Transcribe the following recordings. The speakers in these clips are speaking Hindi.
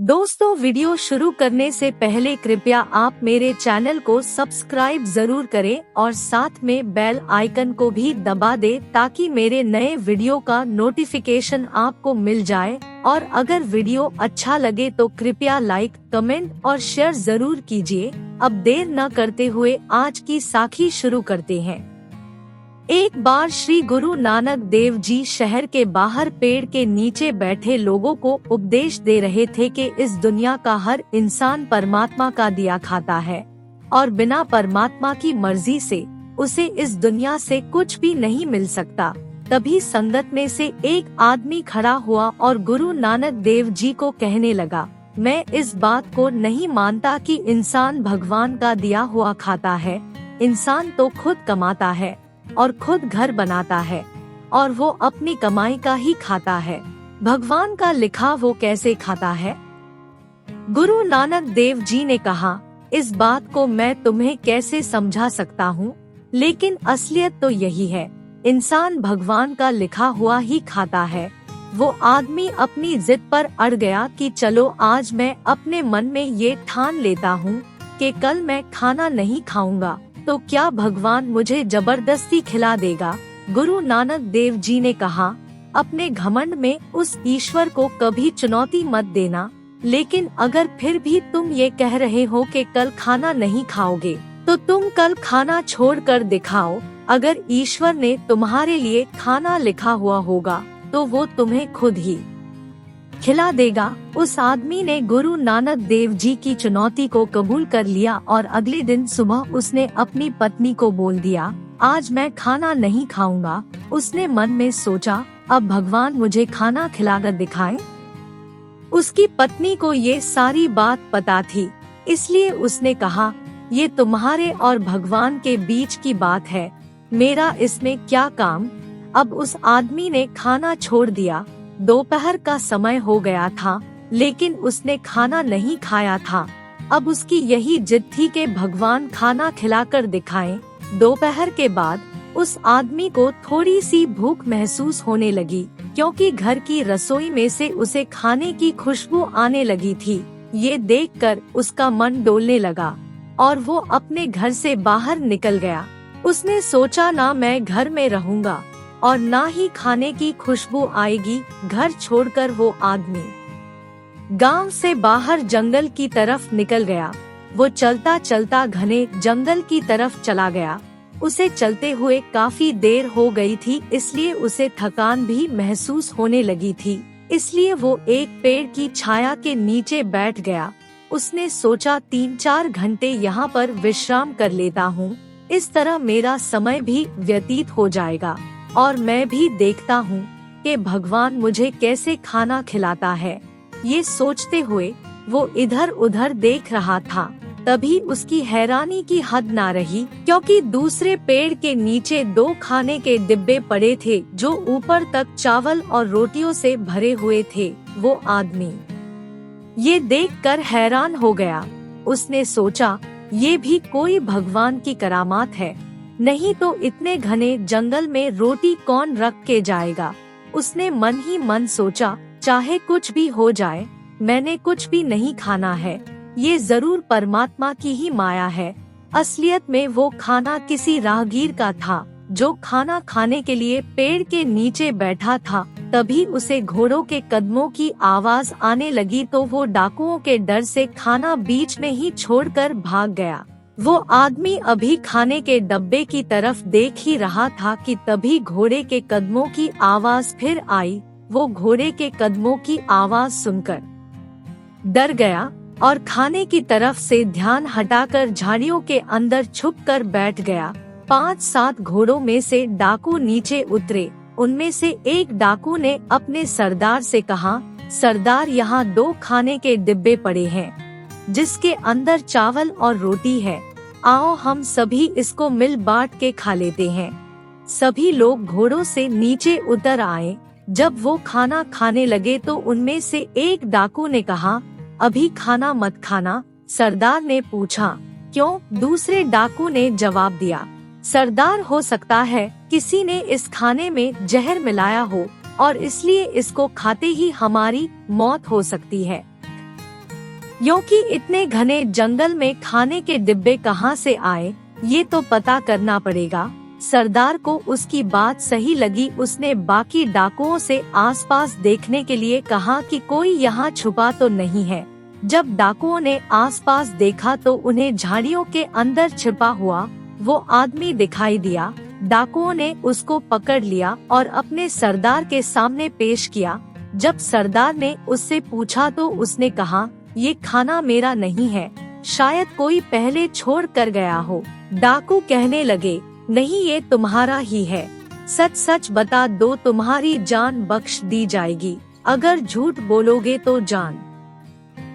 दोस्तों, वीडियो शुरू करने से पहले कृपया आप मेरे चैनल को सब्सक्राइब जरूर करें और साथ में बेल आइकन को भी दबा दें ताकि मेरे नए वीडियो का नोटिफिकेशन आपको मिल जाए। और अगर वीडियो अच्छा लगे तो कृपया लाइक, कमेंट और शेयर जरूर कीजिए। अब देर न करते हुए आज की साखी शुरू करते हैं। एक बार श्री गुरु नानक देव जी शहर के बाहर पेड़ के नीचे बैठे लोगों को उपदेश दे रहे थे कि इस दुनिया का हर इंसान परमात्मा का दिया खाता है और बिना परमात्मा की मर्जी से उसे इस दुनिया से कुछ भी नहीं मिल सकता। तभी संगत में से एक आदमी खड़ा हुआ और गुरु नानक देव जी को कहने लगा, मैं इस बात को नहीं मानता कि इंसान भगवान का दिया हुआ खाता है। इंसान तो खुद कमाता है और खुद घर बनाता है और वो अपनी कमाई का ही खाता है। भगवान का लिखा वो कैसे खाता है? गुरु नानक देव जी ने कहा, इस बात को मैं तुम्हें कैसे समझा सकता हूँ, लेकिन असलियत तो यही है, इंसान भगवान का लिखा हुआ ही खाता है। वो आदमी अपनी जिद पर अड़ गया कि चलो आज मैं अपने मन में ये ठान लेता हूँ कि कल मैं खाना नहीं खाऊंगा, तो क्या भगवान मुझे जबरदस्ती खिला देगा? गुरु नानक देव जी ने कहा, अपने घमंड में उस ईश्वर को कभी चुनौती मत देना, लेकिन अगर फिर भी तुम ये कह रहे हो कि कल खाना नहीं खाओगे, तो तुम कल खाना छोड़कर दिखाओ। अगर ईश्वर ने तुम्हारे लिए खाना लिखा हुआ होगा तो वो तुम्हें खुद ही खिला देगा। उस आदमी ने गुरु नानक देव जी की चुनौती को कबूल कर लिया और अगले दिन सुबह उसने अपनी पत्नी को बोल दिया, आज मैं खाना नहीं खाऊंगा। उसने मन में सोचा, अब भगवान मुझे खाना खिलाकर दिखाए। उसकी पत्नी को ये सारी बात पता थी, इसलिए उसने कहा, ये तुम्हारे और भगवान के बीच की बात है, मेरा इसमें क्या काम। अब उस आदमी ने खाना छोड़ दिया। दोपहर का समय हो गया था, लेकिन उसने खाना नहीं खाया था। अब उसकी यही जिद थी कि भगवान खाना खिलाकर दिखाएं। दोपहर के बाद उस आदमी को थोड़ी सी भूख महसूस होने लगी, क्योंकि घर की रसोई में से उसे खाने की खुशबू आने लगी थी। ये देखकर उसका मन डोलने लगा और वो अपने घर से बाहर निकल गया। उसने सोचा, ना मैं घर में रहूंगा और ना ही खाने की खुशबू आएगी। घर छोड़कर वो आदमी गांव से बाहर जंगल की तरफ निकल गया। वो चलता चलता घने जंगल की तरफ चला गया। उसे चलते हुए काफी देर हो गई थी, इसलिए उसे थकान भी महसूस होने लगी थी। इसलिए वो एक पेड़ की छाया के नीचे बैठ गया। उसने सोचा, 3-4 घंटे यहाँ पर विश्राम कर लेता हूँ, इस तरह मेरा समय भी व्यतीत हो जाएगा और मैं भी देखता हूँ कि भगवान मुझे कैसे खाना खिलाता है। ये सोचते हुए वो इधर उधर देख रहा था। तभी उसकी हैरानी की हद ना रही, क्योंकि दूसरे पेड़ के नीचे 2 खाने के डिब्बे पड़े थे जो ऊपर तक चावल और रोटियों से भरे हुए थे। वो आदमी ये देखकर हैरान हो गया। उसने सोचा, ये भी कोई भगवान की करामात है, नहीं तो इतने घने जंगल में रोटी कौन रख के जाएगा। उसने मन ही मन सोचा, चाहे कुछ भी हो जाए, मैंने कुछ भी नहीं खाना है, ये जरूर परमात्मा की ही माया है। असलियत में वो खाना किसी राहगीर का था जो खाना खाने के लिए पेड़ के नीचे बैठा था। तभी उसे घोड़ों के कदमों की आवाज आने लगी तो वो डाकुओं के डर से खाना बीच में ही छोड़कर भाग गया। वो आदमी अभी खाने के डब्बे की तरफ देख ही रहा था कि तभी घोड़े के कदमों की आवाज फिर आई। वो घोड़े के कदमों की आवाज सुनकर डर गया और खाने की तरफ से ध्यान हटाकर झाड़ियों के अंदर छुपकर बैठ गया। 5-7 घोड़ों में से डाकू नीचे उतरे। उनमें से एक डाकू ने अपने सरदार से कहा, सरदार, यहाँ 2 खाने के डिब्बे पड़े हैं जिसके अंदर चावल और रोटी है, आओ हम सभी इसको मिल बांट के खा लेते हैं। सभी लोग घोड़ों से नीचे उतर आए। जब वो खाना खाने लगे तो उनमें से एक डाकू ने कहा, अभी खाना मत खाना। सरदार ने पूछा, क्यों? दूसरे डाकू ने जवाब दिया, सरदार, हो सकता है किसी ने इस खाने में जहर मिलाया हो और इसलिए इसको खाते ही हमारी मौत हो सकती है। क्योंकि इतने घने जंगल में खाने के डिब्बे कहाँ से आए, ये तो पता करना पड़ेगा। सरदार को उसकी बात सही लगी। उसने बाकी डाकुओं से आसपास देखने के लिए कहा कि कोई यहाँ छुपा तो नहीं है। जब डाकुओं ने आसपास देखा तो उन्हें झाड़ियों के अंदर छिपा हुआ वो आदमी दिखाई दिया। डाकुओं ने उसको पकड़ लिया और अपने सरदार के सामने पेश किया। जब सरदार ने उससे पूछा तो उसने कहा, ये खाना मेरा नहीं है, शायद कोई पहले छोड़ कर गया हो। डाकू कहने लगे, नहीं, ये तुम्हारा ही है, सच सच बता दो, तुम्हारी जान बख्श दी जाएगी। अगर झूठ बोलोगे तो जान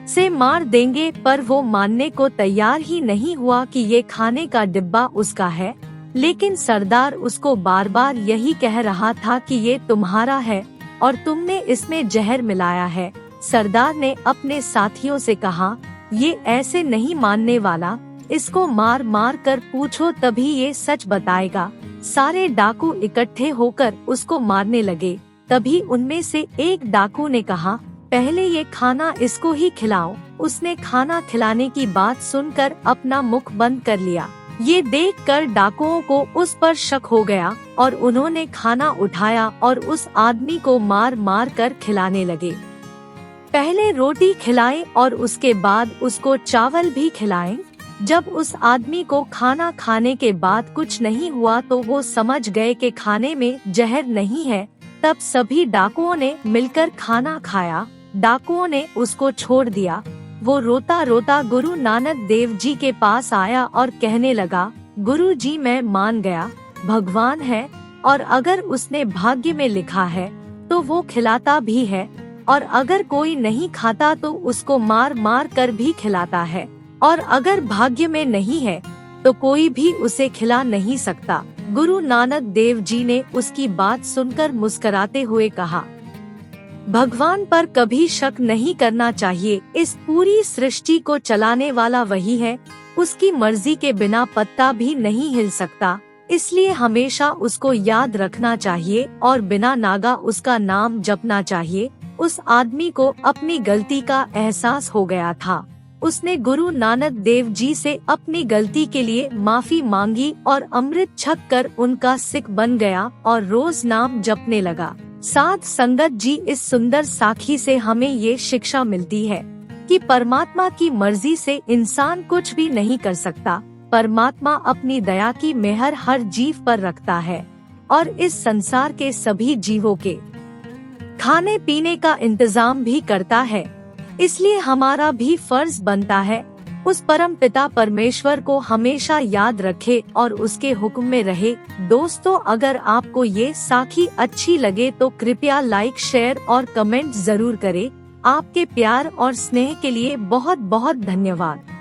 से मार देंगे। पर वो मानने को तैयार ही नहीं हुआ कि ये खाने का डिब्बा उसका है। लेकिन सरदार उसको बार बार यही कह रहा था कि ये तुम्हारा है और तुमने इसमें जहर मिलाया है। सरदार ने अपने साथियों से कहा, ये ऐसे नहीं मानने वाला, इसको मार मार कर पूछो तभी ये सच बताएगा। सारे डाकू इकट्ठे होकर उसको मारने लगे। तभी उनमें से एक डाकू ने कहा, पहले ये खाना इसको ही खिलाओ। उसने खाना खिलाने की बात सुनकर अपना मुख बंद कर लिया। ये देखकर डाकुओं को उस पर शक हो गया और उन्होंने खाना उठाया और उस आदमी को मार मार कर खिलाने लगे। पहले रोटी खिलाएं और उसके बाद उसको चावल भी खिलाएं। जब उस आदमी को खाना खाने के बाद कुछ नहीं हुआ तो वो समझ गए कि खाने में जहर नहीं है। तब सभी डाकुओं ने मिलकर खाना खाया। डाकुओं ने उसको छोड़ दिया। वो रोता रोता गुरु नानक देव जी के पास आया और कहने लगा, गुरु जी, मैं मान गया, भगवान है और अगर उसने भाग्य में लिखा है तो वो खिलाता भी है और अगर कोई नहीं खाता तो उसको मार मार कर भी खिलाता है और अगर भाग्य में नहीं है तो कोई भी उसे खिला नहीं सकता। गुरु नानक देव जी ने उसकी बात सुनकर मुस्कुराते हुए कहा, भगवान पर कभी शक नहीं करना चाहिए। इस पूरी सृष्टि को चलाने वाला वही है, उसकी मर्जी के बिना पत्ता भी नहीं हिल सकता, इसलिए हमेशा उसको याद रखना चाहिए और बिना नागा उसका नाम जपना चाहिए। उस आदमी को अपनी गलती का एहसास हो गया था। उसने गुरु नानक देव जी से अपनी गलती के लिए माफी मांगी और अमृत छक कर उनका सिख बन गया और रोज नाम जपने लगा। साध संगत जी, इस सुंदर साखी से हमें ये शिक्षा मिलती है कि परमात्मा की मर्जी से इंसान कुछ भी नहीं कर सकता। परमात्मा अपनी दया की मेहर हर जीव पर रखता है और इस संसार के सभी जीवों के खाने पीने का इंतजाम भी करता है। इसलिए हमारा भी फर्ज बनता है उस परम पिता परमेश्वर को हमेशा याद रखे और उसके हुक्म में रहे। दोस्तों, अगर आपको ये साखी अच्छी लगे तो कृपया लाइक, शेयर और कमेंट जरूर करें। आपके प्यार और स्नेह के लिए बहुत बहुत धन्यवाद।